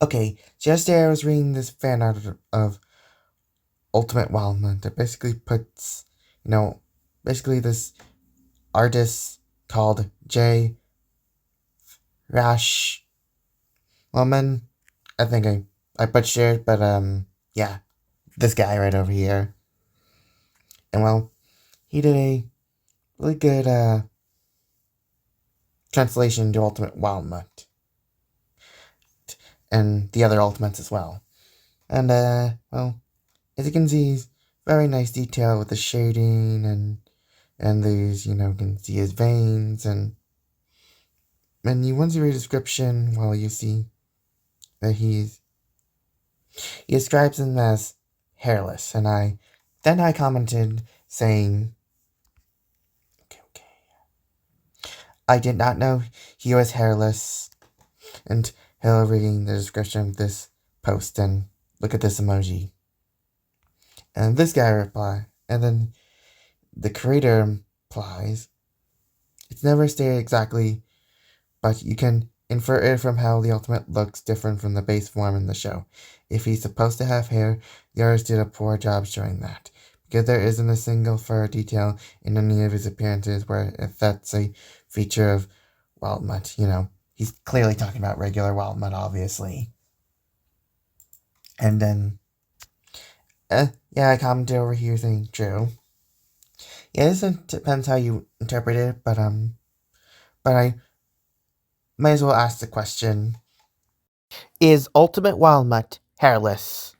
Okay, just there I was reading this fan art of Ultimate Wildmutt that basically puts, basically this artist called J. Rash Woman. I think I butchered it, but yeah, this guy right over here. And well, he did a really good translation to Ultimate Wildmutt and the other Ultimates as well. And well, as you can see, very nice detail with the shading and these, you can see his veins and you once you read a description, well, you see that he describes him as hairless, and I commented saying, okay, I did not know he was hairless until reading the description of this post, and look at this emoji. And this guy replied, and then the creator replies, it's never stated exactly, but you can infer it from how the ultimate looks different from the base form in the show. If he's supposed to have hair, the artist did a poor job showing that, because there isn't a single fur detail in any of his appearances where if that's a feature of wildmutt. He's clearly talking about regular wildmutt, obviously. And then, yeah, I commented over here saying true. Yeah, this depends how you interpret it, but I might as well ask the question: is Ultimate Wildmutt hairless?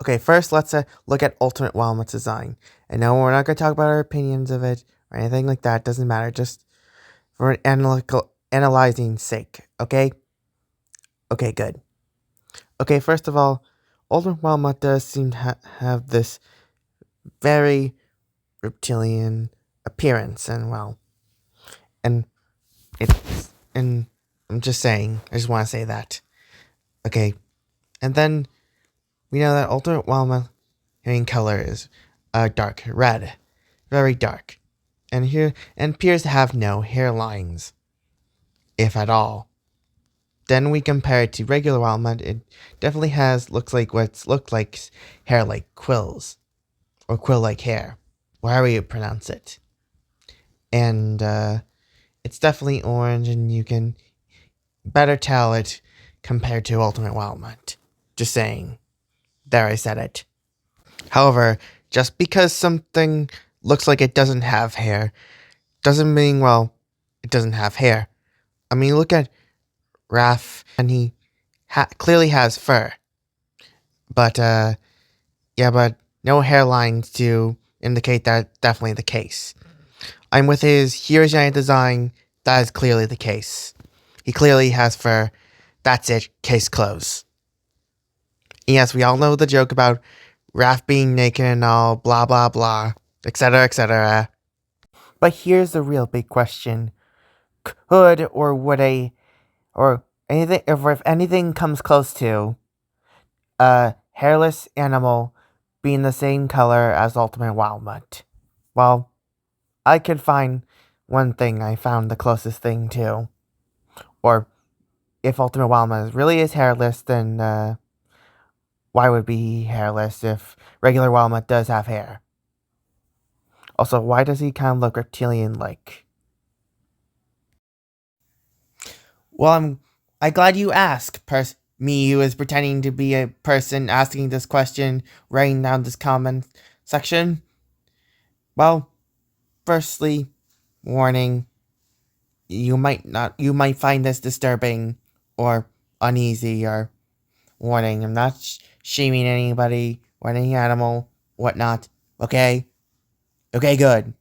Okay, first let's look at Ultimate Wildmutt's design. And no, we're not going to talk about our opinions of it or anything like that. It doesn't matter. Just for an analyzing sake. Okay. Okay, good. Okay, first of all, Ultimate Wildmutt does seem to have this very reptilian appearance, and well, and it's and I'm just saying. I just want to say that. Okay, and then we know that Ultimate Wildmutt in color is dark red, very dark, and appears to have no hairlines, if at all. Then we compare it to regular Wildmutt. It definitely looks like what's looked like hair like quills, or quill-like hair, however you pronounce it. And it's definitely orange, and you can better tell it compared to Ultimate Wildmutt. Just saying. There, I said it. However, just because something looks like it doesn't have hair, doesn't mean, well, it doesn't have hair. I mean, look at Raph, and he clearly has fur. But, yeah, but no hairlines to indicate that's definitely the case. And with his Here's Giant design, that is clearly the case. He clearly has fur. That's it. Case closed. Yes, we all know the joke about Raph being naked and all, blah, blah, blah, etc., etc. But here's the real big question. Could or would or anything, if anything comes close to a hairless animal being the same color as Ultimate Wildmutt? Well, I could find one thing I found the closest thing to. Or if Ultimate Wildmutt really is hairless, then why would be hairless if regular Wildmutt does have hair? Also, why does he kind of look reptilian-like? Well, I'm glad you asked, me who is pretending to be a person asking this question, writing down this comment section. Well, firstly, warning, you might find this disturbing or uneasy, or warning, I'm not shaming anybody or any animal, whatnot, okay? Okay, good.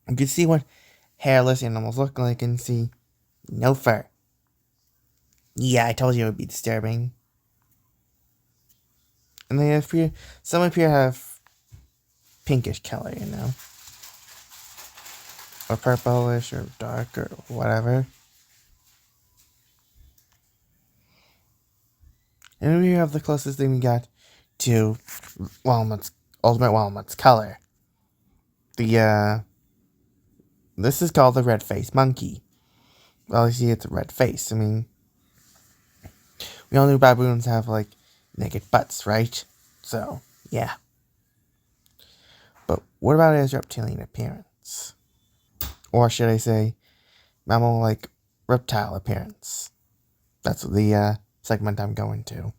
You can see what hairless animals look like and see no fur. Yeah, I told you it would be disturbing. And some appear to have pinkish color, or purplish or dark or whatever. And we have the closest thing we got to Ultimate Wildmutt's color. This is called the red-faced monkey. Well, you see, it's a red face. I mean, we all knew baboons have, like, naked butts, right? So, yeah. But what about his reptilian appearance? Or should I say, mammal like reptile appearance? That's the segment I'm going to.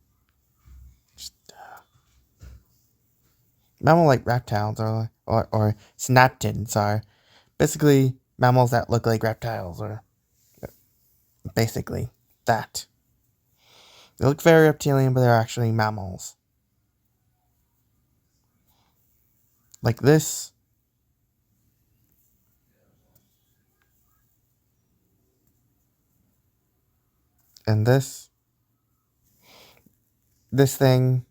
Mammal like reptiles or synaptids are basically mammals that look like reptiles, or basically that. They look very reptilian, but they're actually mammals. Like this, and this. This thing.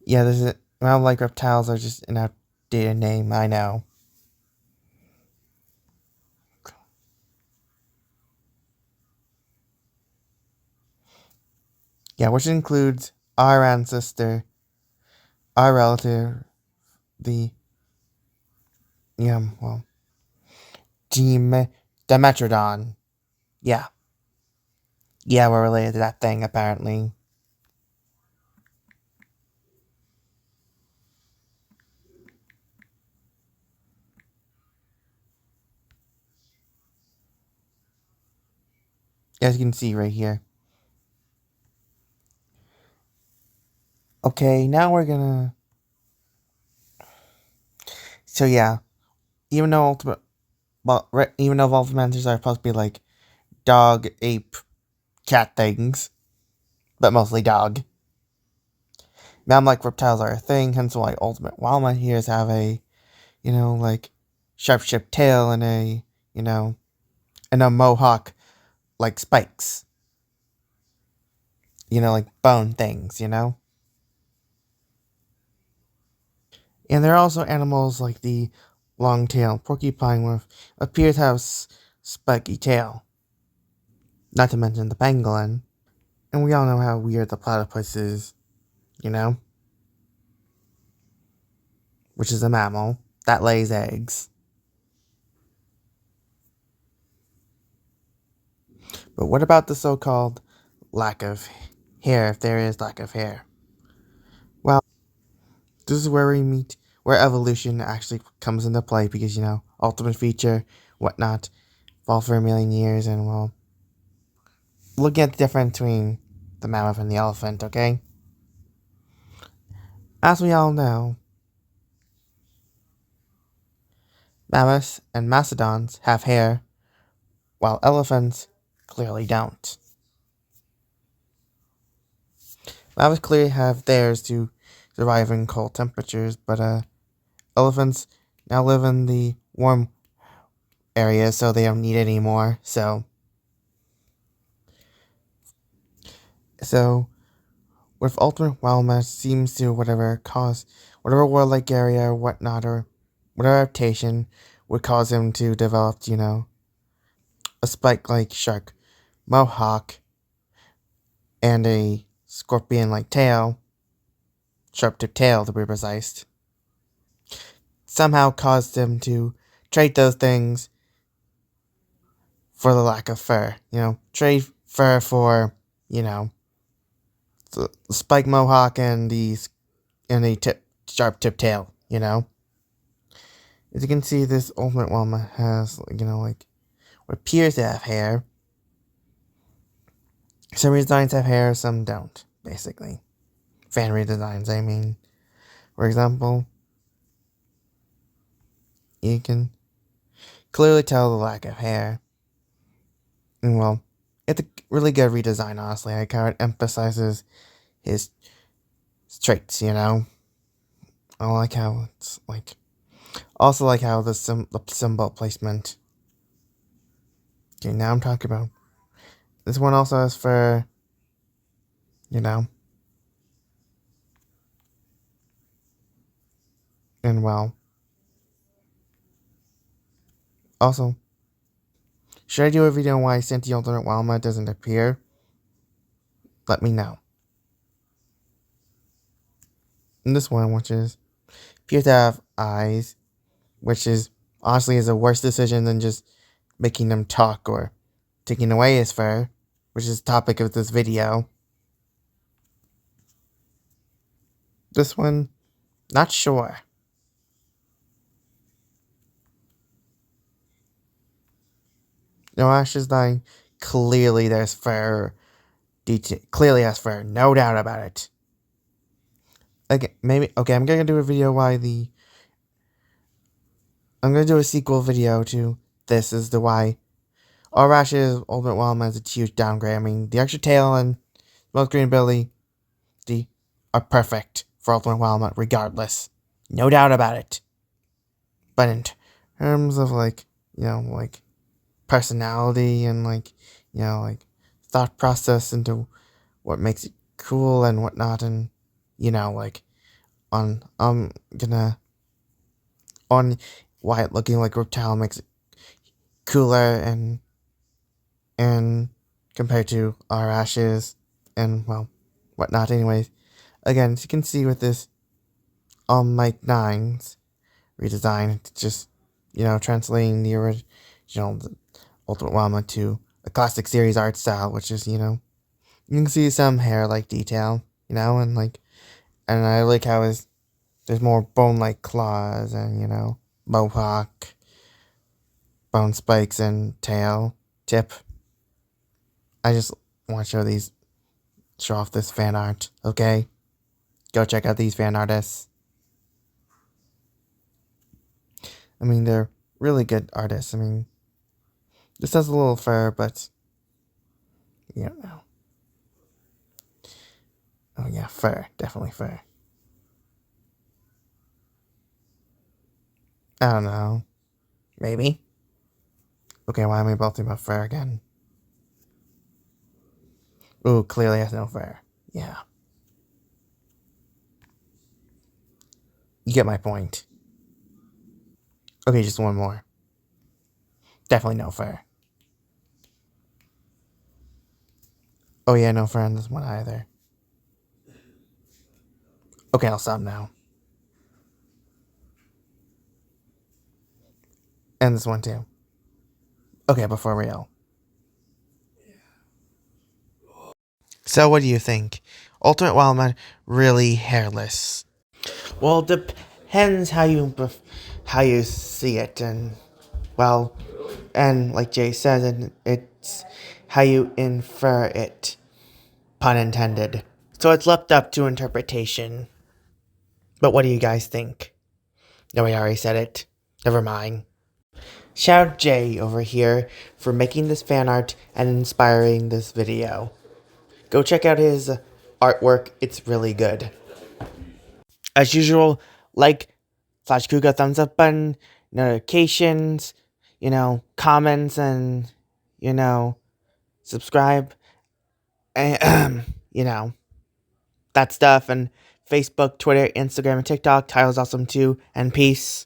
Yeah, this is mammal like reptiles are just an outdated name, I know. Yeah, which includes our ancestor, our relative, the well, Dimetrodon. Yeah, yeah, we're related to that thing apparently. As you can see right here. Okay, now we're gonna. So yeah, even though ultimate, well, even though evolved mentors are supposed to be like dog, ape, cat things, but mostly dog. Mammal-like reptiles are a thing, hence why ultimate wildmutt heres have a, like sharp-shaped tail and you know, and a mohawk like spikes. Like bone things. And there are also animals like the long-tailed porcupine, which appears to have spiky tail. Not to mention the pangolin. And we all know how weird the platypus is, you know? Which is a mammal that lays eggs. But what about the so-called lack of hair, if there is lack of hair? Well, this is where we meet, where evolution actually comes into play because, ultimate feature, whatnot, evolved for a million years, and, well, looking at the difference between the mammoth and the elephant, okay? As we all know, mammoths and mastodons have hair, while elephants clearly don't. Mammoths clearly have theirs to survive in cold temperatures, but elephants now live in the warm areas, so they don't need it anymore. So with ultimate wildness seems to whatever warlike area or whatnot, or whatever adaptation would cause him to develop, a spike-like shark mohawk and a scorpion-like tail, sharp-tipped tail to be precise, somehow caused him to trade those things for the lack of fur. Trade fur for, the spike mohawk and the sharp tip tail. As you can see, this ultimate llama has, like what appears to have hair. Some redesigns have hair, some don't. Basically, fan redesigns. I mean, for example, you can clearly tell the lack of hair. And well, it's a really good redesign, honestly. Like how it emphasizes his traits. I like how it's like. Also like how the symbol placement. Okay, now I'm talking about this one. Also has for, you know, and well, also, should I do a video on why Senti Ultimate Walma doesn't appear? Let me know. And this one, which is appears to have eyes, which is honestly is a worse decision than just making them talk or taking away his fur, which is the topic of this video. This one, not sure. No, Ash's dying. Clearly, there's fur. Clearly has fur. No doubt about it. Okay, maybe. Okay, I'm gonna do a video why the. I'm gonna do a sequel video to this is the why. Rash's Ultimate Wildmutt is a huge downgrade. I mean, the extra tail and Smoke Green ability are perfect for Ultimate Wildmutt, regardless. No doubt about it. But in terms of like personality and thought process into what makes it cool and whatnot, and on gonna on why it looking like reptile makes it cooler and compared to our ashes and whatnot. Anyways, again, as you can see with this Mike 9's redesign, it's just translating the original the Ultimate Wildmutt to a classic series art style, which is you can see some hair like detail, and I like how there's more bone-like claws and mohawk, bone spikes, and tail tip. I just want to show off this fan art, okay? Go check out these fan artists. I mean, they're really good artists. I mean, this has a little fur, but oh yeah, fur, definitely fur. I don't know, maybe. Okay, why am I bolting about fur again? Ooh, clearly has no fur. Yeah. You get my point. Okay, just one more. Definitely no fur. Oh yeah, no fur on this one either. Okay, I'll stop now. And this one too. Okay, but for real. So what do you think? Ultimate Wildmutt really hairless? Well, it depends how you see it, and and like Jay says, it's how you infer it, pun intended. So it's left up to interpretation. But what do you guys think? No, I already said it. Never mind. Shout out Jay over here for making this fan art and inspiring this video. Go check out his artwork, it's really good. As usual, /Kuga thumbs up button, notifications, comments, and, subscribe, and, that stuff, and Facebook, Twitter, Instagram, and TikTok. Tyler's awesome too, and peace.